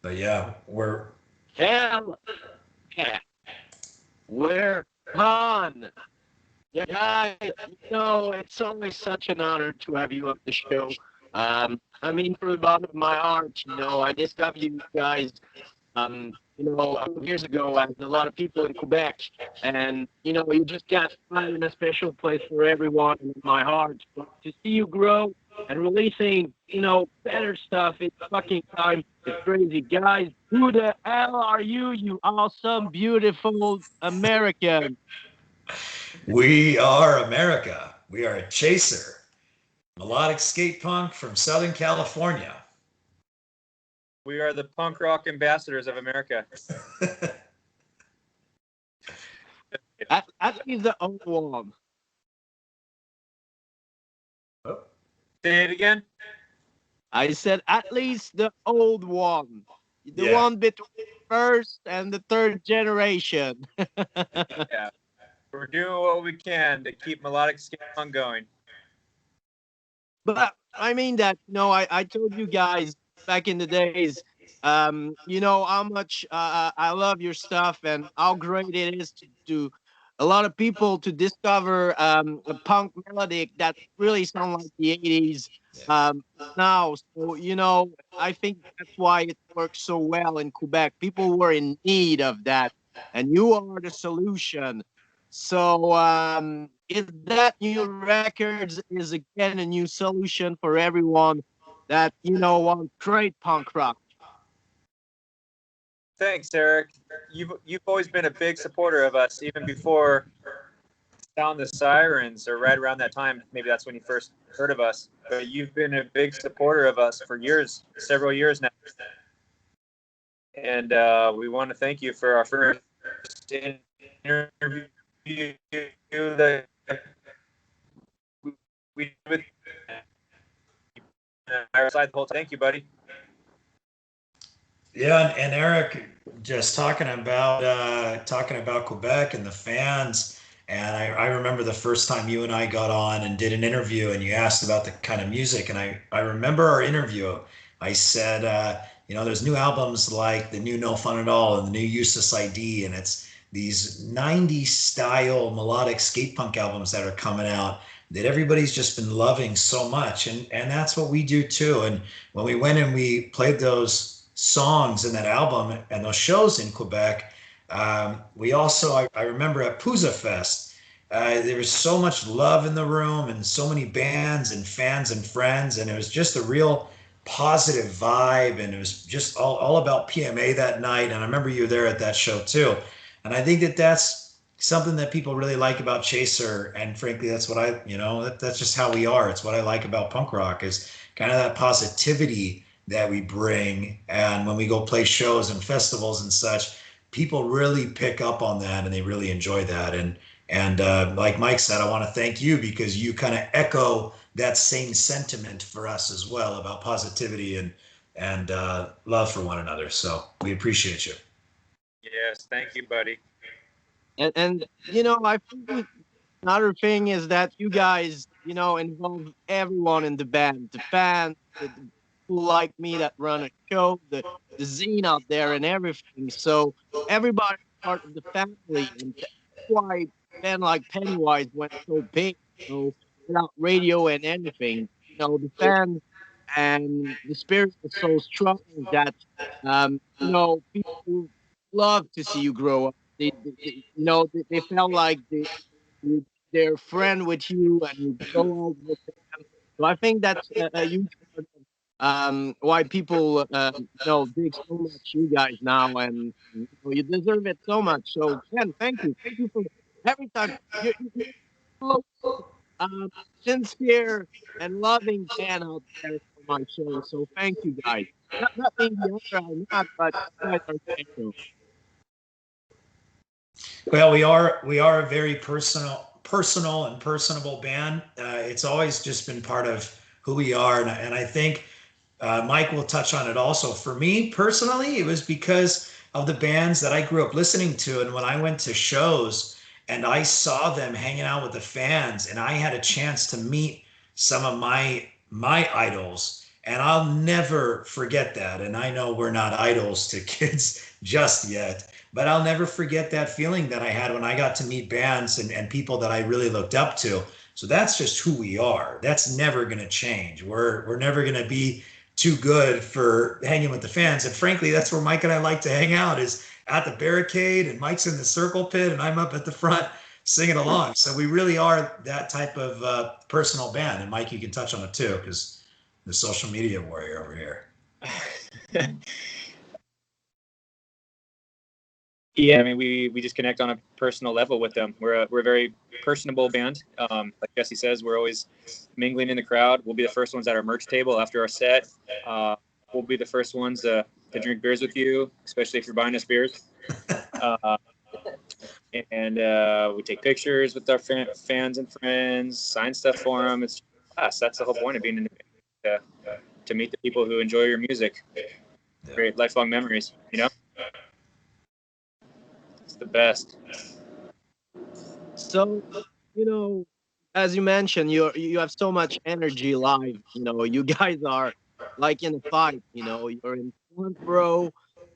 But yeah, Hell yeah, we're on. Yeah, guys, it's always such an honor to have you on the show. I mean, from the bottom of my heart, I discovered you guys a couple of years ago, as a lot of people in Quebec, and you just got right in a special place for everyone in my heart. But to see you grow and releasing, better stuff, it's fucking time. It's crazy, guys. Who the hell are you? You awesome, beautiful American. we are America. We are a chaser, melodic skate punk from Southern California. We are the punk rock ambassadors of America. That is the old one. Oh, Say it again. I said at least the old one, the yeah. one between first and the third generation. Yeah, we're doing what we can to keep melodic skate punk going. But I mean that, I told you guys back in the days, how much I love your stuff and how great it is to a lot of people to discover a punk melodic that really sound like the 80s now. So, I think that's why it works so well in Quebec. People were in need of that, and you are the solution. So, is that new records is again a new solution for everyone that want great punk rock. Thanks, Eric. You've always been a big supporter of us, even before Sound the Sirens, or right around that time. Maybe that's when you first heard of us. But you've been a big supporter of us for years, several years now. And we want to thank you for our first interview that we did with our side the whole time. Thank you, buddy. Yeah, and Eric, just talking about Quebec and the fans, and I remember the first time you and I got on and did an interview, and you asked about the kind of music, and I remember our interview. I said, there's new albums like the new No Fun at All and the new Useless ID, and it's these '90s style melodic skate punk albums that are coming out that everybody's just been loving so much, and that's what we do too. And when we went and we played those songs in that album and those shows in Quebec, we also, I remember at Pouzza Fest, there was so much love in the room and so many bands and fans and friends, and it was just a real positive vibe, and it was just all about PMA that night. And I remember you were there at that show too. And I think that that's something that people really like about Chaser. And frankly, that's what that's just how we are. It's what I like about punk rock, is kind of that positivity that we bring. And when we go play shows and festivals and such, people really pick up on that and they really enjoy that. And like Mike said, I want to thank you because you kind of echo that same sentiment for us as well about positivity and love for one another. So we appreciate you. Yes, thank you, buddy. And I think another thing is that you guys, involve everyone in the band, the fans, the people like me that run a show, the zine out there, and everything. So everybody's part of the family, and that's why band like Pennywise went so big. Without radio and anything, the fans and the spirit is so strong that people love to see you grow up. They felt like they're friend with you and you grow up with them. So I think that's a huge part of why people dig so much you guys now, and you deserve it so much. So Ken, thank you for every time you're so sincere and loving fan out there for my show. So thank you guys. Not being the other are not, but you guys are special. Well, we are a very personal and personable band. It's always just been part of who we are, and I think Mike will touch on it also. For me personally, it was because of the bands that I grew up listening to, and when I went to shows and I saw them hanging out with the fans, and I had a chance to meet some of my idols. And I'll never forget that. And I know we're not idols to kids just yet, but I'll never forget that feeling that I had when I got to meet bands and people that I really looked up to. So that's just who we are. That's never going to change. We're never going to be too good for hanging with the fans. And frankly, that's where Mike and I like to hang out, is at the barricade, and Mike's in the circle pit and I'm up at the front singing along. So we really are that type of personal band. And Mike, you can touch on it too, because the social media warrior over here. Yeah, I mean, we just connect on a personal level with them. We're a very personable band. Like Jesse says, we're always mingling in the crowd. We'll be the first ones at our merch table after our set. We'll be the first ones to drink beers with you, especially if you're buying us beers. And we take pictures with our fans and friends, sign stuff for them. It's us. That's the whole point of being in the band, to meet the people who enjoy your music, create lifelong memories. You know, it's the best. So, you know, as you mentioned, you have so much energy live. You know, you guys are like in a fight. You know, you're in front row,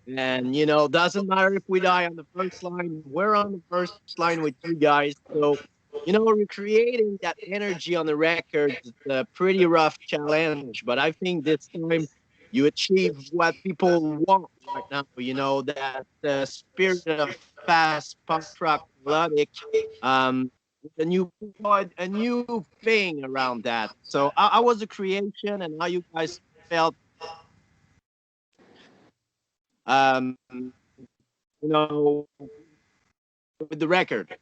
and you know, doesn't matter if we die on the first line. We're on the first line with you guys. So, you know, recreating that energy on the record is a pretty rough challenge. But I think this time you achieve what people want right now. You know, that spirit of fast punk rock melodic. Um, and you put a new thing around that. So I was a creation, and how you guys felt, you know, with the record.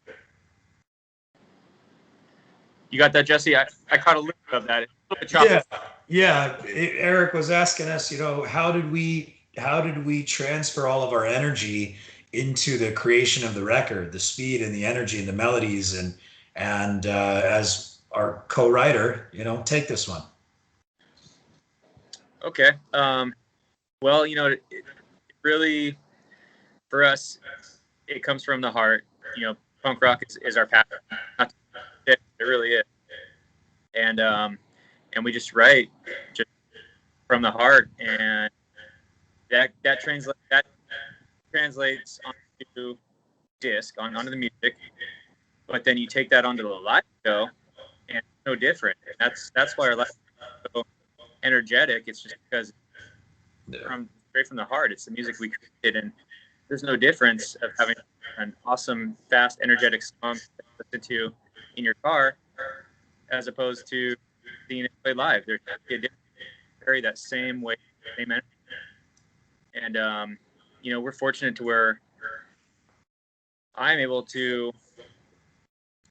You got that, Jesse? I caught a little bit of that. Yeah, yeah. Eric was asking us, how did we transfer all of our energy into the creation of the record, the speed and the energy and the melodies, and as our co-writer, take this one. Okay. Well, it really, for us, it comes from the heart. Punk rock is our passion. It really is. And we just write just from the heart, and that translates onto disc, onto the music. But then you take that onto the live show, and it's no different. And that's why our live show is so energetic. It's just because straight from the heart. It's the music we created, and there's no difference of having an awesome, fast, energetic song to listen to in your car as opposed to seeing it play live. There's a difference. Carry that same way, same energy. And we're fortunate to where I'm able to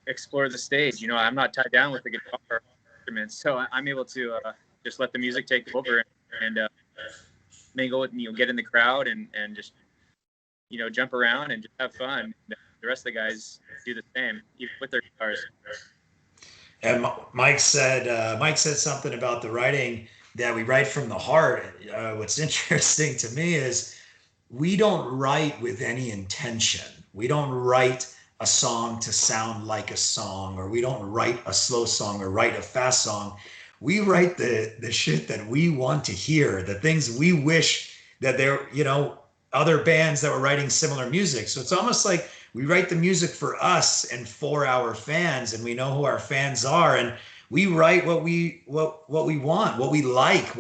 explore the stage. I'm not tied down with the guitar instruments, so I'm able to just let the music take over and mingle with, get in the crowd and just jump around and just have fun. The rest of the guys do the same, even with their guitars. And Mike said something about the writing, that we write from the heart. What's interesting to me is we don't write with any intention. We don't write a song to sound like a song, or we don't write a slow song or write a fast song. We write the shit that we want to hear, the things we wish that there, other bands that were writing similar music. So it's almost like we write the music for us and for our fans, and we know who our fans are, and we write what we want, what we like,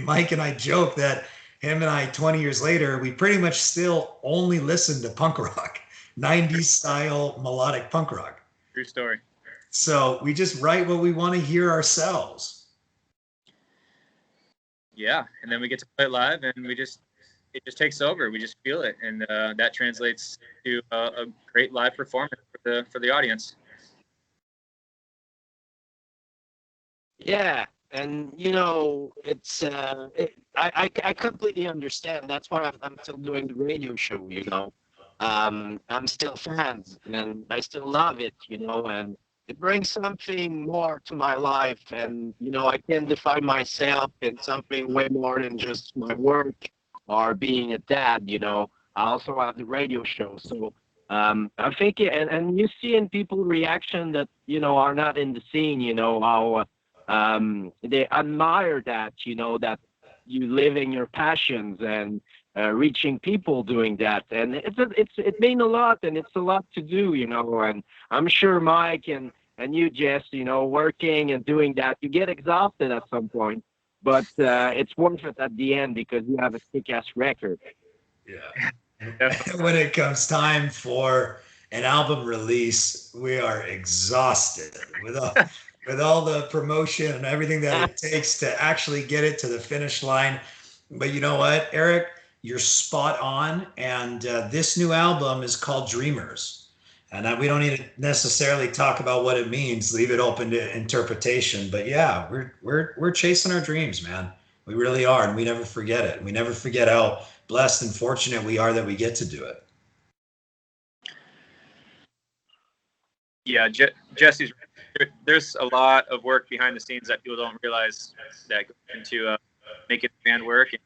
Mike and I joke that him and I 20 years later, we pretty much still only listen to punk rock, 90s style melodic punk rock. True story. So we just write what we want to hear ourselves. Yeah, and then we get to play live, and it just takes over. We just feel it, and that translates to a great live performance for the audience. Yeah, and it's I completely understand. That's why I'm still doing the radio show. I'm still fans, and I still love it. And it brings something more to my life, and I can define myself in something way more than just my work or being a dad. I also have the radio show, so I think and you see in people reaction that are not in the scene. How they admire that, that you living your passions and reaching people doing that. And it means a lot, and it's a lot to do, and I'm sure Mike and you, Jess, working and doing that, you get exhausted at some point, but it's worth it at the end because you have a kick-ass record. Yeah. Definitely. When it comes time for an album release, we are exhausted with all the promotion and everything that it takes to actually get it to the finish line. But you know what, Eric, you're spot on. And this new album is called Dreamers. And we don't need to necessarily talk about what it means. Leave it open to interpretation. But yeah, we're chasing our dreams, man. We really are, and we never forget it. We never forget how blessed and fortunate we are that we get to do it. Yeah, Jesse's. There's a lot of work behind the scenes that people don't realize that goes into making the band work, and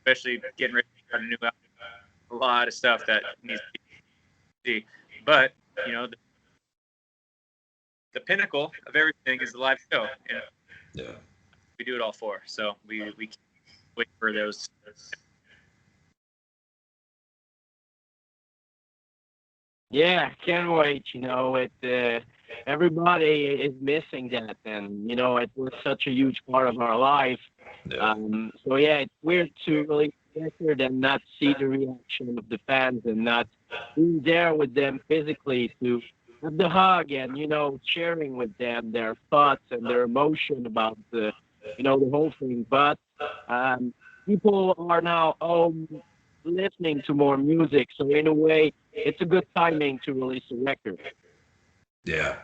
especially getting ready to start a new album. A lot of stuff that needs to be. But the pinnacle of everything is the live show, and Yeah. we do it all for. So we can't wait for those. Yeah, can't wait. Everybody is missing that, and it was such a huge part of our life. Yeah. So yeah, it's weird to release a record and not see the reaction of the fans and not being there with them physically to have the hug and sharing with them their thoughts and their emotion about the whole thing. But people are now listening to more music, so in a way, it's a good timing to release a record. Yeah.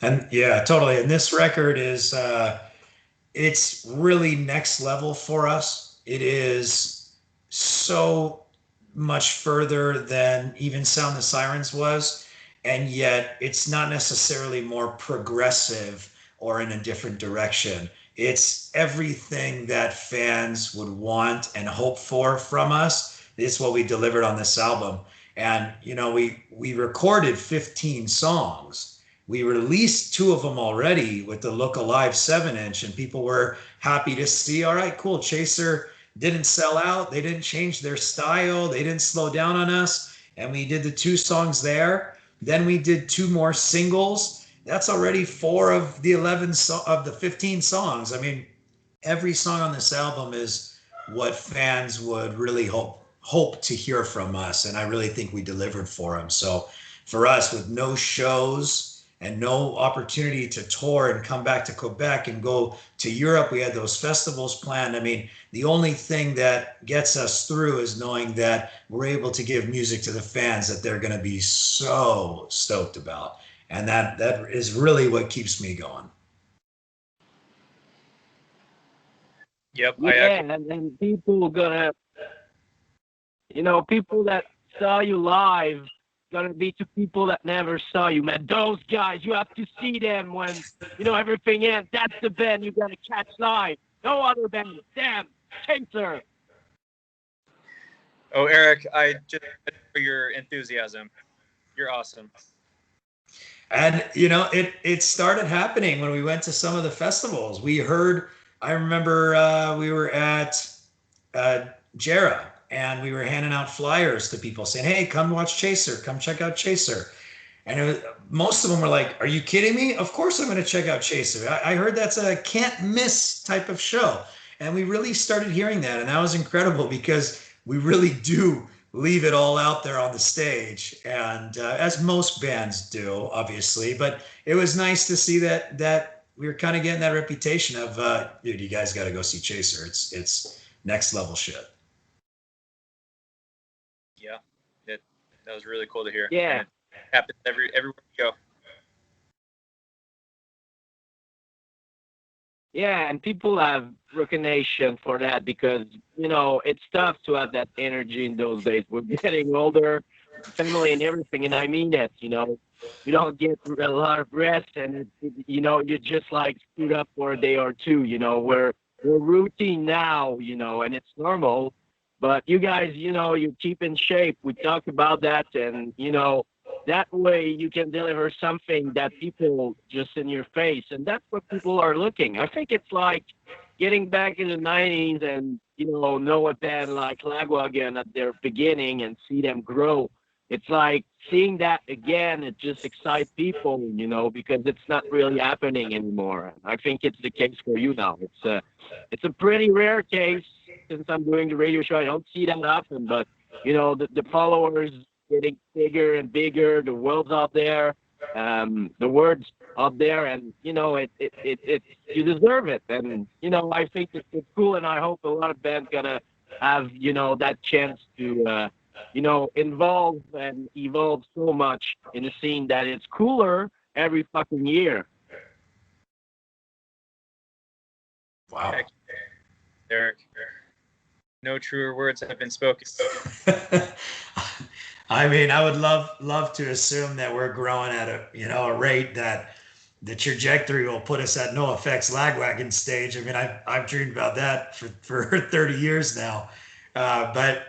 And yeah, totally. And this record is it's really next level for us. It is so much further than even Sound the Sirens was, and yet it's not necessarily more progressive or in a different direction. It's everything that fans would want and hope for from us. It's what we delivered on this album. And we recorded 15 songs. We released two of them already with the Look Alive 7-inch, and people were happy to see, all right, cool. Chaser didn't sell out. They didn't change their style. They didn't slow down on us. And we did the two songs there. Then we did two more singles. That's already four of the 11 of the 15 songs. I mean, every song on this album is what fans would really hope to hear from us, and I really think we delivered for them. So for us, with no shows and no opportunity to tour and come back to Quebec and go to Europe, we had those festivals planned. I mean, the only thing that gets us through is knowing that we're able to give music to the fans that they're going to be so stoked about, and that is really what keeps me going. Yep. Yeah, and people gonna, people that saw you live gonna be to people that never saw you, man. Those guys, you have to see them when everything ends. That's the band you gotta catch live. No other band. Damn, Chaser. Oh, Eric, I just for your enthusiasm. You're awesome. And it started happening when we went to some of the festivals. I remember we were at Jera, and we were handing out flyers to people saying, hey, come watch Chaser, come check out Chaser. And most of them were like, are you kidding me? Of course I'm going to check out Chaser. I heard that's a can't miss type of show. And we really started hearing that. And that was incredible because we really do leave it all out there on the stage. And as most bands do, obviously. But it was nice to see that we were kind of getting that reputation of, dude, you guys got to go see Chaser. It's next level shit. Yeah, that was really cool to hear. Yeah. And it happens everywhere we go. Yeah, and people have recognition for that because, it's tough to have that energy in those days. We're getting older, family and everything, and I mean that, you don't get a lot of rest, and, you're just like screwed up for a day or two, we're routine now, and it's normal. But you guys, you keep in shape. We talk about that, and, that way you can deliver something that people just in your face, and that's what people are looking. I think it's like getting back in the 90s and know a band like Lagwagon at their beginning and see them grow. It's like seeing that again. It just excites people, because it's not really happening anymore. I think it's the case for you now. It's a pretty rare case since I'm doing the radio show. I don't see that often, but the followers getting bigger and bigger. The world's out there, the words out there, and it you deserve it. And I think it's cool, and I hope a lot of bands gonna have that chance to involve and evolve so much in a scene that it's cooler every fucking year. Wow. Derek, no truer words have been spoken. I mean, I would love to assume that we're growing at a rate that the trajectory will put us at No Effects Lagwagon stage. I mean, I've dreamed about that for 30 years now. But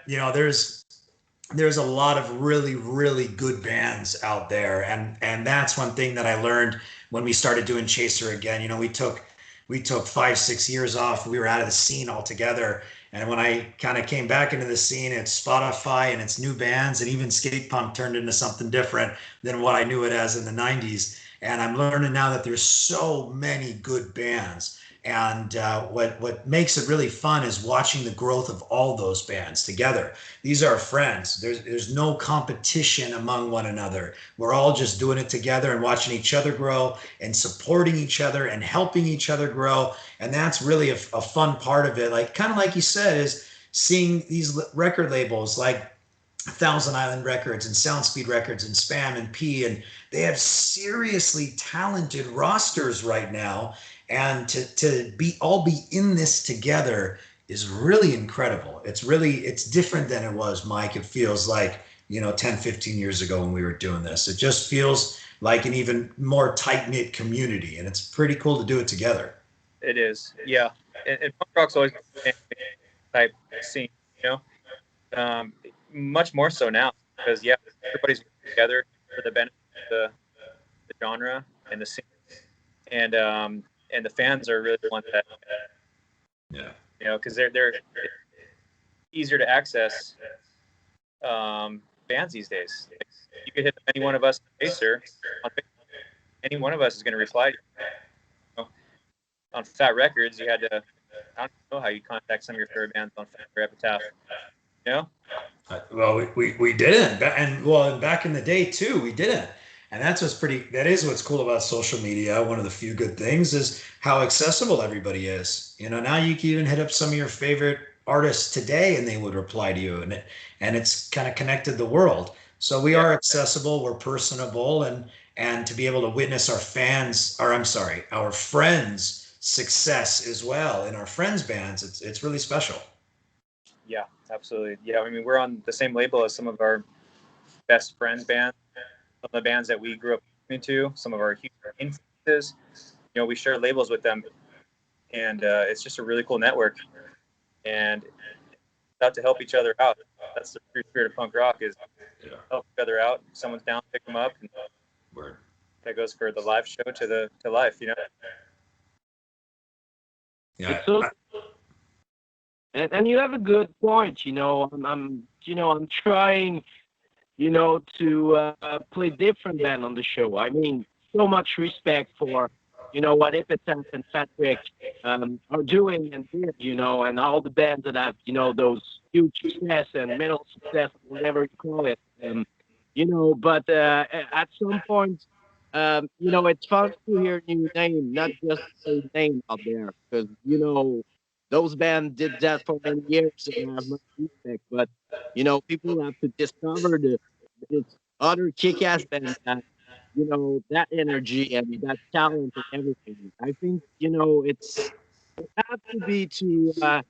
there's a lot of really, really good bands out there. And that's one thing that I learned when we started doing Chaser again. We took 5-6 years off. We were out of the scene altogether. And when I kind of came back into the scene, it's Spotify and it's new bands, and even skate punk turned into something different than what I knew it as in the 90s. And I'm learning now that there's so many good bands. And what makes it really fun is watching the growth of all those bands together. These are friends. There's no competition among one another. We're all just doing it together and watching each other grow and supporting each other and helping each other grow. And that's really a fun part of it. Like kind of like you said, is seeing these record labels like Thousand Island Records and Soundspeed Records and Spam and P, and they have seriously talented rosters right now. And to be in this together is really incredible. It's different than it was, Mike. It feels like, 10, 15 years ago when we were doing this. It just feels like an even more tight-knit community, and it's pretty cool to do it together. It is, yeah. And punk rock's always been a type scene, much more so now because, yeah, everybody's together for the benefit of the genre and the scene. And the fans are really the ones that, because they're easier to access bands these days. You could hit any one of us on Pacer, any one of us is going to reply to you. On Fat Records, you had to, I don't know how you contact some of your favorite bands on Fat or Epitaph. Well, we didn't, and back in the day too, we didn't. And that is what's cool about social media. One of the few good things is how accessible everybody is. Now you can even hit up some of your favorite artists today and they would reply to you, and it's kind of connected the world. So we are accessible, we're personable, and to be able to witness our friends' success as well in our friends' bands, it's really special. Yeah, absolutely. Yeah, I mean, we're on the same label as some of our best friends' bands. Some of the bands that we grew up into, some of our huge influences, we share labels with them, and it's just a really cool network. And out to help each other out. That's the true spirit of punk rock: is help each other out. If someone's down, pick them up. And that goes for the live show to life. Yeah. And you have a good point. I'm trying. To play different band on the show. I mean, so much respect for, what Epitaph and Patrick are doing and did, and all the bands that have, those huge success and middle success, whatever you call it. But at some point, it's fun to hear new name, not just a name out there, because, those bands did that for many years and I have much respect. But, people have to discover it's other kick-ass bands that, that energy and that talent and everything. I think, it has to be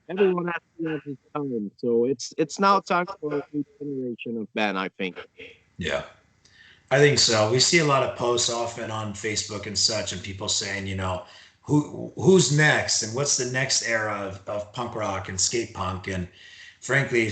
everyone has to have his time. So it's now time for a new generation of band, I think. Yeah, I think so. We see a lot of posts often on Facebook and such, and people saying, who's next and what's the next era of punk rock and skate punk. And frankly,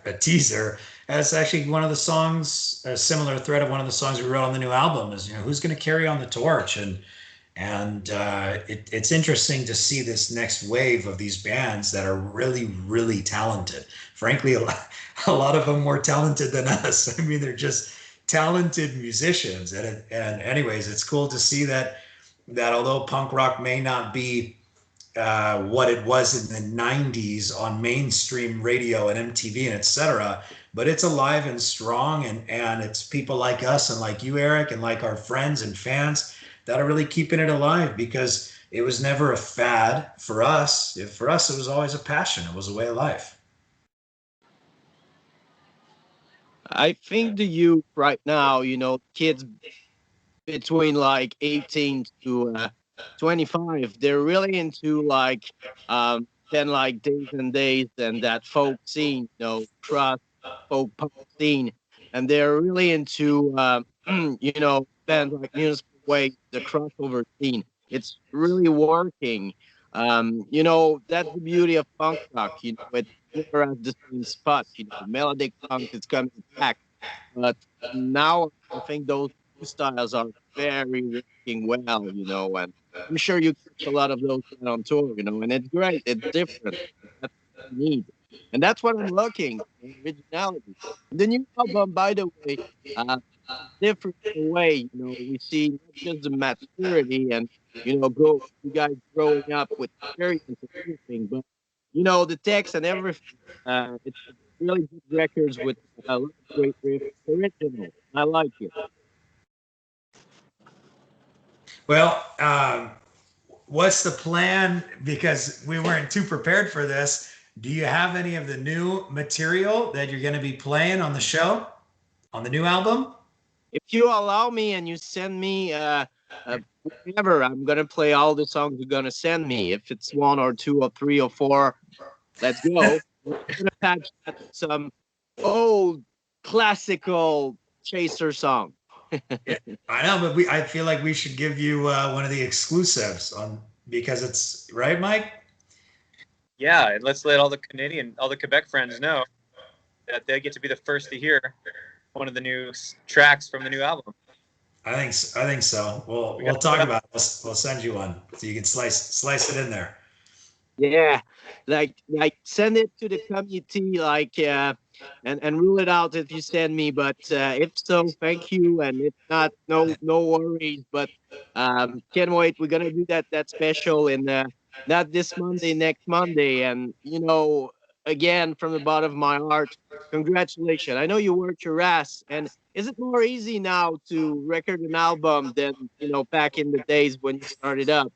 a teaser. That's actually one of the songs, a similar thread of one of the songs we wrote on the new album is, who's going to carry on the torch? And it's interesting to see this next wave of these bands that are really, really talented. Frankly, a lot of them more talented than us. I mean, they're just talented musicians. And anyways, it's cool to see that although punk rock may not be what it was in the 90s on mainstream radio and MTV and etc. But it's alive and strong, and it's people like us and like you, Eric, and like our friends and fans that are really keeping it alive because it was never a fad for us. For us, it was always a passion. It was a way of life. I think the youth right now, kids between like 18 to 25, they're really into like then like Days and Days and that folk scene, crust folk punk scene, and they're really into bands like Municipal Waste, the crossover scene. It's really working. That's the beauty of punk rock. It never has the same spot. Melodic punk is coming back, but now I think those two styles are very working well, and I'm sure you catch a lot of those on tour, and it's great. It's different. That's what you need. And that's what I'm looking for, originality. The new album, by the way, different in a way, we see not just the maturity and, you guys growing up with experience and everything, but, the text and everything. It's really good records with a lot of great riffs. Original. I like it. Well, what's the plan? Because we weren't too prepared for this. Do you have any of the new material that you're going to be playing on the show, on the new album? If you allow me and you send me whatever, I'm gonna play all the songs you're gonna send me. If it's one or two or three or four, let's go. We're gonna patch that with some old classical chaser song. Yeah, I know, but I feel like we should give you one of the exclusives on because it's right, Mike. Yeah, and let's let all the Quebec friends know that they get to be the first to hear one of the new tracks from the new album. I think so. We'll talk about it. We'll send you one so you can slice it in there. Yeah, like send it to the community, like and rule it out if you send me. But if so, thank you, and if not, no worries. But can't wait. We're gonna do that special in not this Monday, next Monday, and again from the bottom of my heart, congratulations. I know you worked your ass, and is it more easy now to record an album than back in the days when you started up?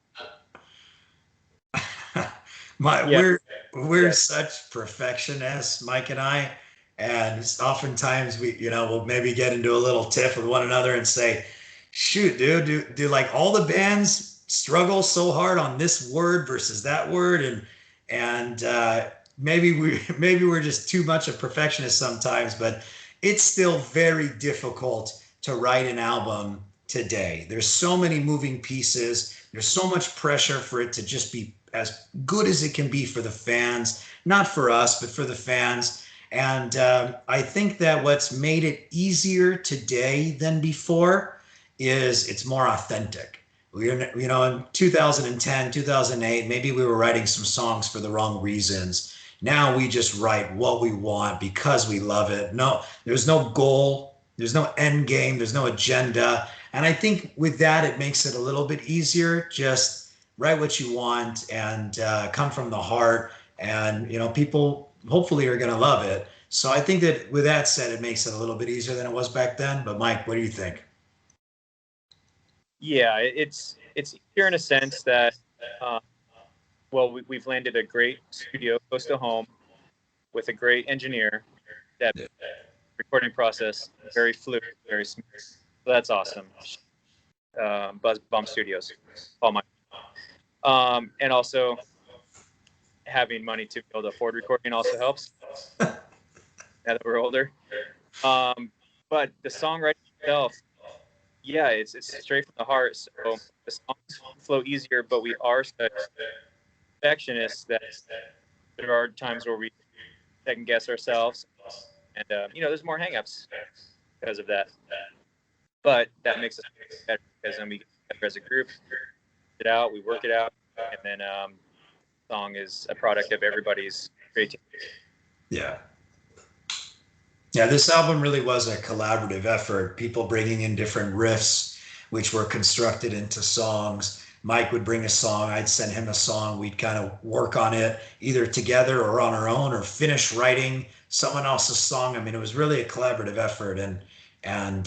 My Yeah, we're yeah, such perfectionists, Mike and I, and oftentimes we'll maybe get into a little tiff with one another and say, "Shoot, dude, do like all the bands struggle so hard on this word versus that word?" And maybe we're just too much of perfectionists sometimes, but it's still very difficult to write an album today. There's so many moving pieces. There's so much pressure for it to just be as good as it can be for the fans, not for us, but for the fans. And I think that what's made it easier today than before is it's more authentic. In 2010, 2008, maybe we were writing some songs for the wrong reasons. Now we just write what we want because we love it. No, there's no goal, there's no end game, there's no agenda. And I think with that, it makes it a little bit easier. Just write what you want and come from the heart. And, people hopefully are going to love it. So I think that with that said, it makes it a little bit easier than it was back then. But Mike, what do you think? yeah. It's easier in a sense that, well, we've landed a great studio close to home with a great engineer. That recording process very fluid, very smooth. So that's awesome. Buzz Bomb Studios, all my. And also having money to be able to afford recording also helps. Now that we're older, but the songwriting itself, yeah, it's straight from the heart. So the songs flow easier, but we are such perfectionists that there are times where we second guess ourselves, and there's more hangups because of that. But that makes us better because then we get together as a group, it out, we work it out, and then song is a product of everybody's creativity. Yeah. Yeah, this album really was a collaborative effort. People bringing in different riffs, which were constructed into songs. Mike would bring a song, I'd send him a song. We'd kind of work on it either together or on our own, or finish writing someone else's song. I mean, it was really a collaborative effort, and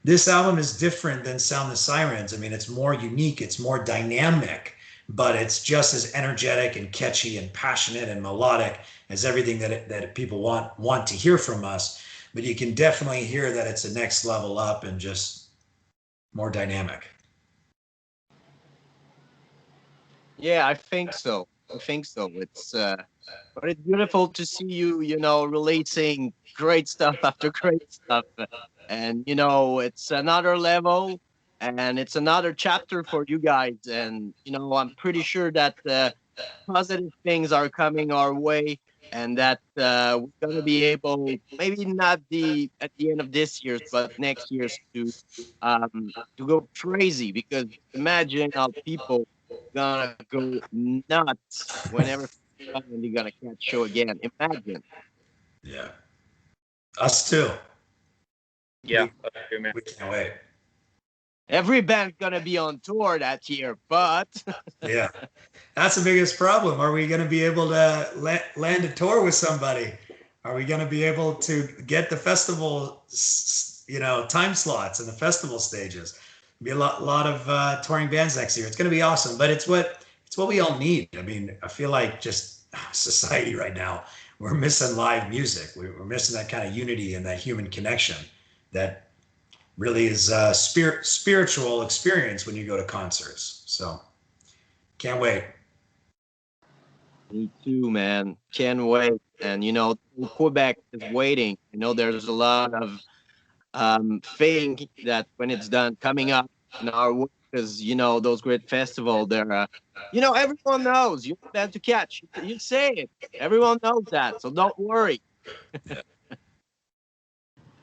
this album is different than Sound the Sirens. I mean, it's more unique, it's more dynamic, but it's just as energetic and catchy and passionate and melodic as everything that people want to hear from us. But you can definitely hear that it's a next level up and just more dynamic. Yeah, I think so. I think so. But it's beautiful to see you, releasing great stuff after great stuff. And, it's another level and it's another chapter for you guys. And, I'm pretty sure that positive things are coming our way, and that we're going to be able, maybe not at the end of this year's, but next year's, to go crazy, because imagine how people gonna go nuts whenever they're gonna catch show again. Imagine. Yeah. Us too. Yeah, we can't wait. Every band's gonna be on tour that year, but yeah, that's the biggest problem. Are we going to be able to land a tour with somebody? Are we going to be able to get the festival, time slots and the festival stages? Be a lot of touring bands next year. It's going to be awesome, but it's what we all need. I mean, I feel like just society right now, we're missing live music. We're missing that kind of unity and that human connection that really is a spiritual experience when you go to concerts. So can't wait. Me too, man. Can't wait. And Quebec is waiting. There's a lot of thing that when it's done coming up in our way, because those great festivals, they're everyone knows you plan to catch. You say it. Everyone knows that, so don't worry.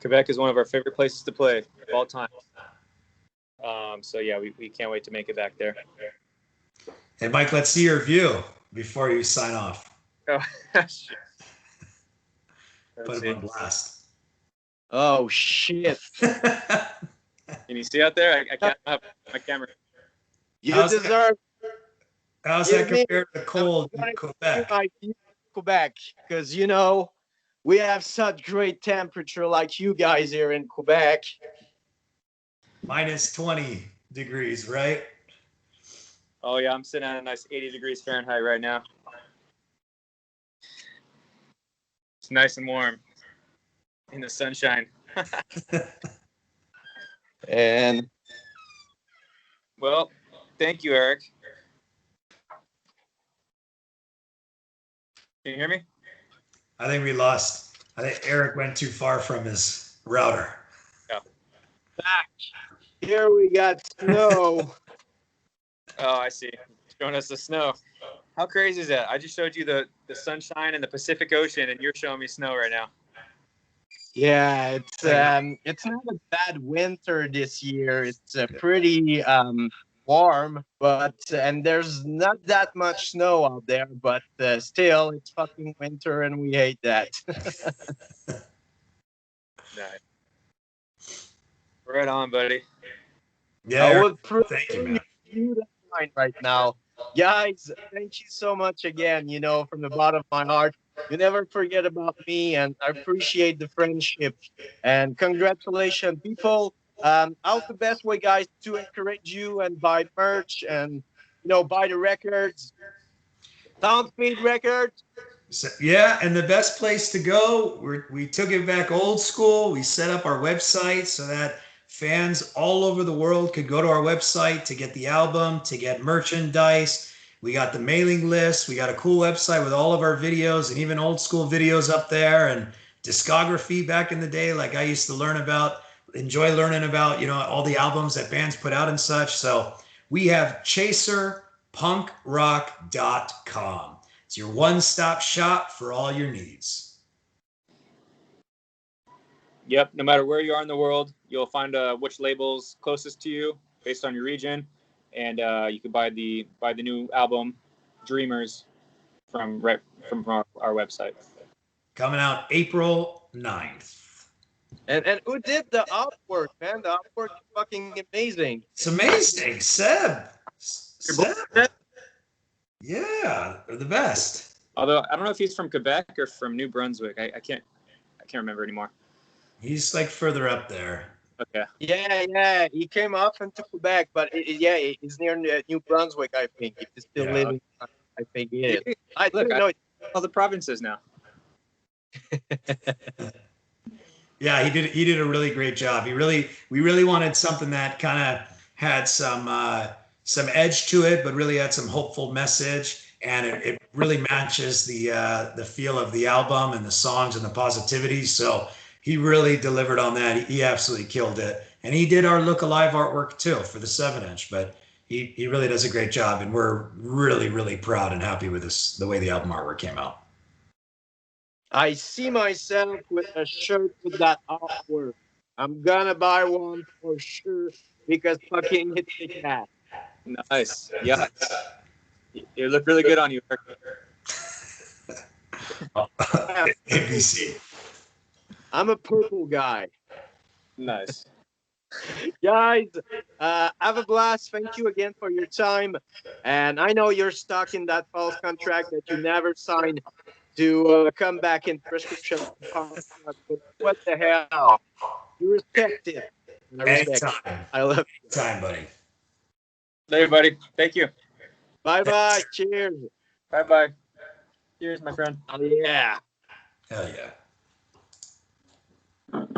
Quebec is one of our favorite places to play of all time. So yeah, we can't wait to make it back there. Hey, Mike, let's see your view before you sign off. Oh, shit. Put him on blast. Oh, shit. Can you see out there? I can't have my camera. How's that compared to cold in Quebec? Quebec, because, we have such great temperature like you guys here in Quebec. Minus 20 degrees, right? Oh, yeah, I'm sitting at a nice 80 degrees Fahrenheit right now. It's nice and warm in the sunshine. And well, thank you, Eric. Can you hear me? I think we lost. I think Eric went too far from his router. Yeah. Back. Here we got snow. Oh, I see. Showing us the snow. How crazy is that? I just showed you the sunshine and the Pacific Ocean, and you're showing me snow right now. Yeah, it's not a bad winter this year. It's pretty warm, and there's not that much snow out there, but still, it's fucking winter, and we hate that. Nice. Right on, buddy. Yeah, thank you, man. Right now, guys, thank you so much again. From the bottom of my heart, you never forget about me, and I appreciate the friendship. And congratulations, people. How's the best way, guys, to encourage you and buy merch and buy the records? Soundspeed Records. So, yeah, and the best place to go, we took it back old school. We set up our website so that fans all over the world could go to our website to get the album, to get merchandise. We got the mailing list. We got a cool website with all of our videos and even old school videos up there, and discography back in the day, like I used to enjoy learning about, all the albums that bands put out and such. So we have chaserpunkrock.com. It's your one-stop shop for all your needs. Yep. No matter where you are in the world, you'll find which label's closest to you based on your region, and you can buy the new album, Dreamers, from our website. Coming out April 9th. And who did the artwork, man? The artwork is fucking amazing. It's amazing. Seb. Seb. Seb? Yeah, they're the best. Although I don't know if he's from Quebec or from New Brunswick. I can't remember anymore. He's like further up there. Okay. Yeah. He came up into Quebec, but he's near New Brunswick, I think. He's still living. I think he is. I Look, don't know. all the provinces now. Yeah, he did a really great job. We really wanted something that kind of had some edge to it, but really had some hopeful message, and it really matches the feel of the album and the songs and the positivity. So he really delivered on that. He absolutely killed it, and he did our Look Alive artwork too for the 7-inch. But he really does a great job, and we're really proud and happy with the way the album artwork came out. I see myself with a shirt with that artwork. I'm gonna buy one for sure because fucking it's the cat. Nice. Yeah. You look really good on you. ABC. I'm a purple guy. Nice. Guys, have a blast. Thank you again for your time. And I know you're stuck in that false contract that you never signed to come back in prescription. But what the hell? You respect it. And I respect it. I love it. Time, buddy. Later, buddy. Thank you. Bye-bye. Cheers. Bye-bye. Cheers, my friend. Oh, yeah. Hell yeah.